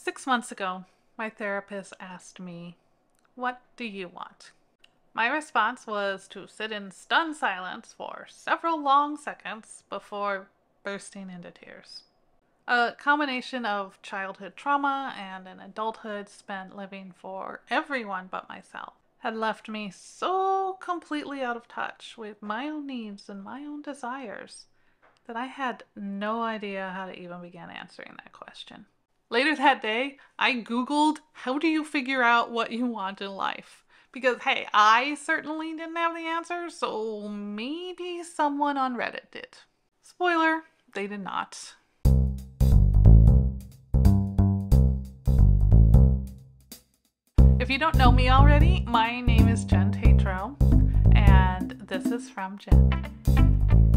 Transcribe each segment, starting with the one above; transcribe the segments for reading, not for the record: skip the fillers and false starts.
6 months ago, my therapist asked me, "What do you want?" My response was to sit in stunned silence for several long seconds before bursting into tears. A combination of childhood trauma and an adulthood spent living for everyone but myself had left me so completely out of touch with my own needs and my own desires that I had no idea how to even begin answering that question. Later that day, I Googled, how do you figure out what you want in life? Because, hey, I certainly didn't have the answer, so maybe someone on Reddit did. Spoiler, they did not. If you don't know me already, my name is Jen Tatro, and this is From Jen.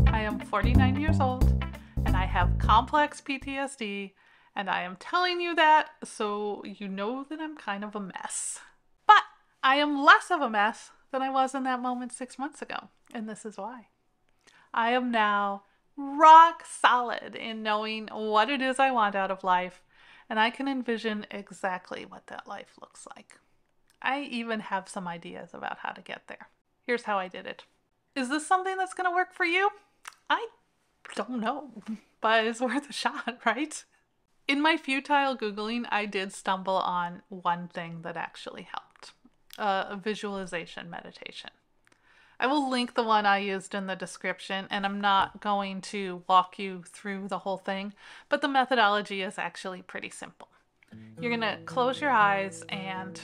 I am 49 years old, and I have complex PTSD, and I am telling you that so you know that I'm kind of a mess. But I am less of a mess than I was in that moment 6 months ago, and this is why. I am now rock solid in knowing what it is I want out of life, and I can envision exactly what that life looks like. I even have some ideas about how to get there. Here's how I did it. Is this something that's going to work for you? I don't know, but it's worth a shot, right? In my futile Googling, I did stumble on one thing that actually helped. A visualization meditation. I will link the one I used in the description, and I'm not going to walk you through the whole thing, but the methodology is actually pretty simple. You're going to close your eyes and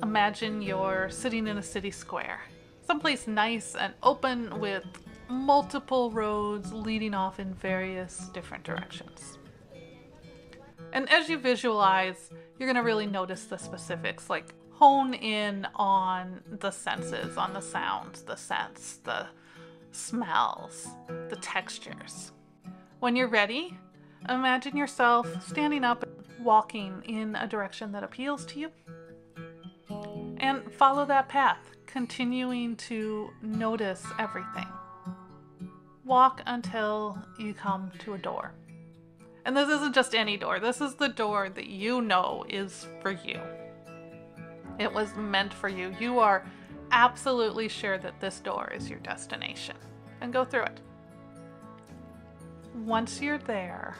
imagine you're sitting in a city square. Someplace nice and open with multiple roads leading off in various different directions. And as you visualize, you're going to really notice the specifics, like hone in on the senses, on the sounds, the scents, the smells, the textures. When you're ready, imagine yourself standing up and walking in a direction that appeals to you. And follow that path, continuing to notice everything. Walk until you come to a door. And this isn't just any door. This is the door that you know is for you. It was meant for you. You are absolutely sure that this door is your destination. And go through it. Once you're there,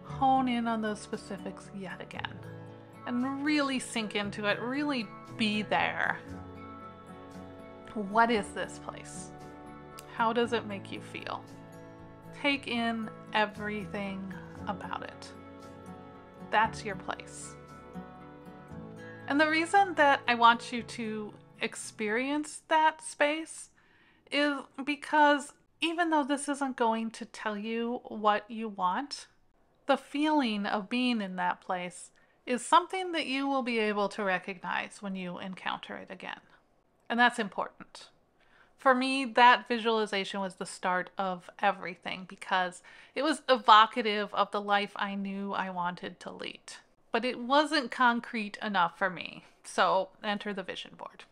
hone in on those specifics yet again. And really sink into it. Really be there. What is this place? How does it make you feel? Take in everything about it. That's your place. And the reason that I want you to experience that space is because even though this isn't going to tell you what you want, the feeling of being in that place is something that you will be able to recognize when you encounter it again. And that's important. For me, that visualization was the start of everything because it was evocative of the life I knew I wanted to lead. But it wasn't concrete enough for me, so enter the vision board.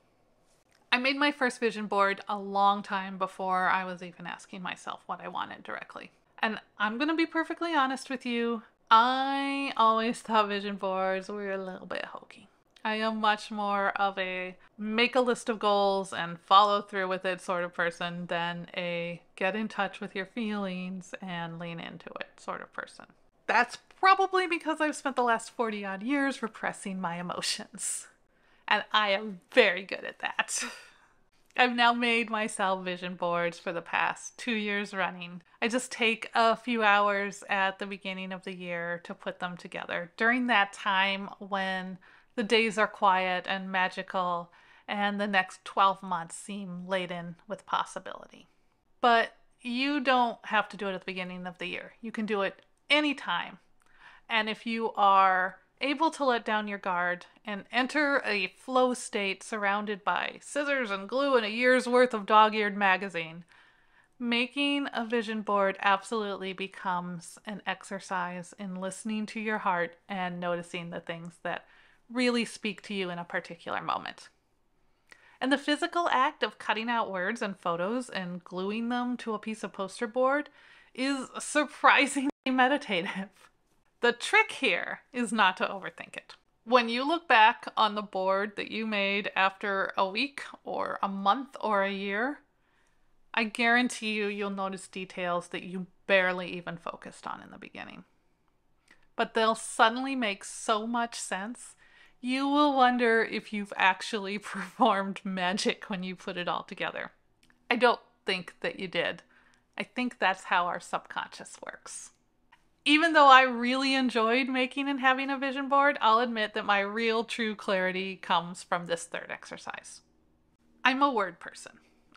I made my first vision board a long time before I was even asking myself what I wanted directly. And I'm going to be perfectly honest with you, I always thought vision boards were a little bit hokey. I am much more of a make a list of goals and follow through with it sort of person than a get in touch with your feelings and lean into it sort of person. That's probably because I've spent the last 40 odd years repressing my emotions. And I am very good at that. I've now made myself vision boards for the past 2 years running. I just take a few hours at the beginning of the year to put them together. During that time when the days are quiet and magical, and the next 12 months seem laden with possibility. But you don't have to do it at the beginning of the year. You can do it anytime. And if you are able to let down your guard and enter a flow state surrounded by scissors and glue and a year's worth of dog-eared magazine, making a vision board absolutely becomes an exercise in listening to your heart and noticing the things that really speak to you in a particular moment. And the physical act of cutting out words and photos and gluing them to a piece of poster board is surprisingly meditative. The trick here is not to overthink it. When you look back on the board that you made after a week or a month or a year, I guarantee you'll notice details that you barely even focused on in the beginning. But they'll suddenly make so much sense, you will wonder if you've actually performed magic when you put it all together. I don't think that you did. I think that's how our subconscious works. Even though I really enjoyed making and having a vision board, I'll admit that my real true clarity comes from this third exercise. I'm a word person.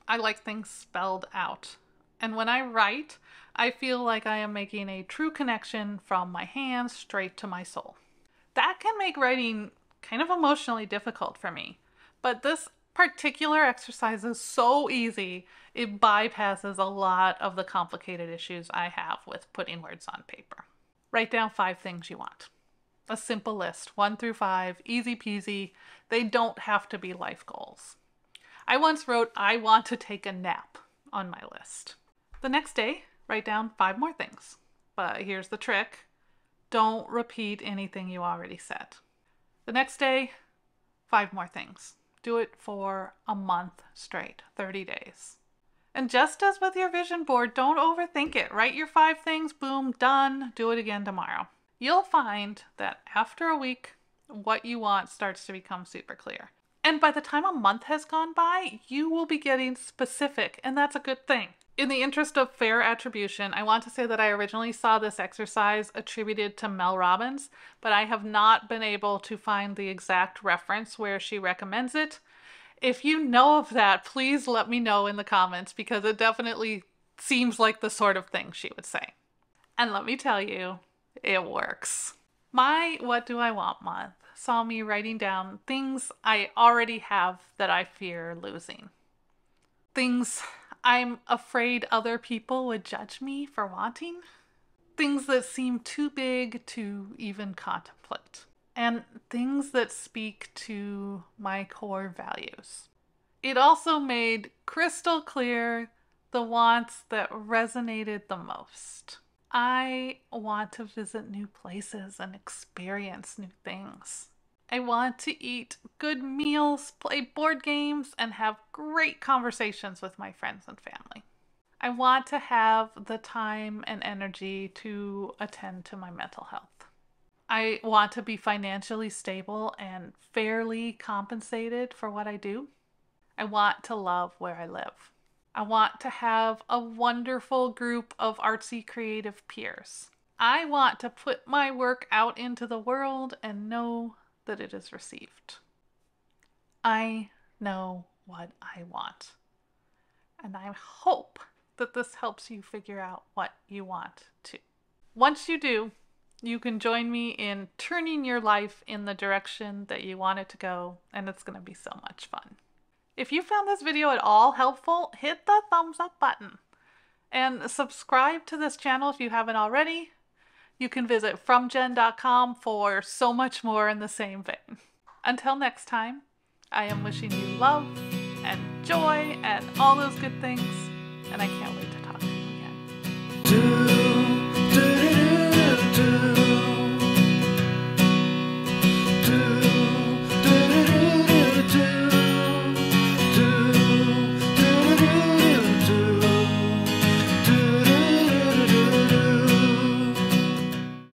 I like things spelled out. And when I write, I feel like I am making a true connection from my hands straight to my soul. That can make writing kind of emotionally difficult for me. But this particular exercise is so easy, it bypasses a lot of the complicated issues I have with putting words on paper. Write down 5 things you want. A simple list, 1 through 5, easy peasy. They don't have to be life goals. I once wrote, I want to take a nap on my list. The next day, write down 5 more things. But here's the trick. Don't repeat anything you already said. The next day, 5 more things. Do it for a month straight, 30 days. And just as with your vision board, don't overthink it. Write your 5 things, boom, done. Do it again tomorrow. You'll find that after a week, what you want starts to become super clear. And by the time a month has gone by, you will be getting specific, and that's a good thing. In the interest of fair attribution, I want to say that I originally saw this exercise attributed to Mel Robbins, but I have not been able to find the exact reference where she recommends it. If you know of that, please let me know in the comments, because it definitely seems like the sort of thing she would say. And let me tell you, it works. My What Do I Want month saw me writing down things I already have that I fear losing. Things I'm afraid other people would judge me for wanting. Things that seem too big to even contemplate. And things that speak to my core values. It also made crystal clear the wants that resonated the most. I want to visit new places and experience new things. I want to eat good meals, play board games, and have great conversations with my friends and family. I want to have the time and energy to attend to my mental health. I want to be financially stable and fairly compensated for what I do. I want to love where I live. I want to have a wonderful group of artsy creative peers. I want to put my work out into the world and know that it is received. I know what I want. And I hope that this helps you figure out what you want too. Once you do, you can join me in turning your life in the direction that you want it to go, and it's going to be so much fun. If you found this video at all helpful, hit the thumbs up button. And subscribe to this channel if you haven't already. You can visit FromJen.com for so much more in the same vein. Until next time, I am wishing you love and joy and all those good things, and I can't wait to talk to you again.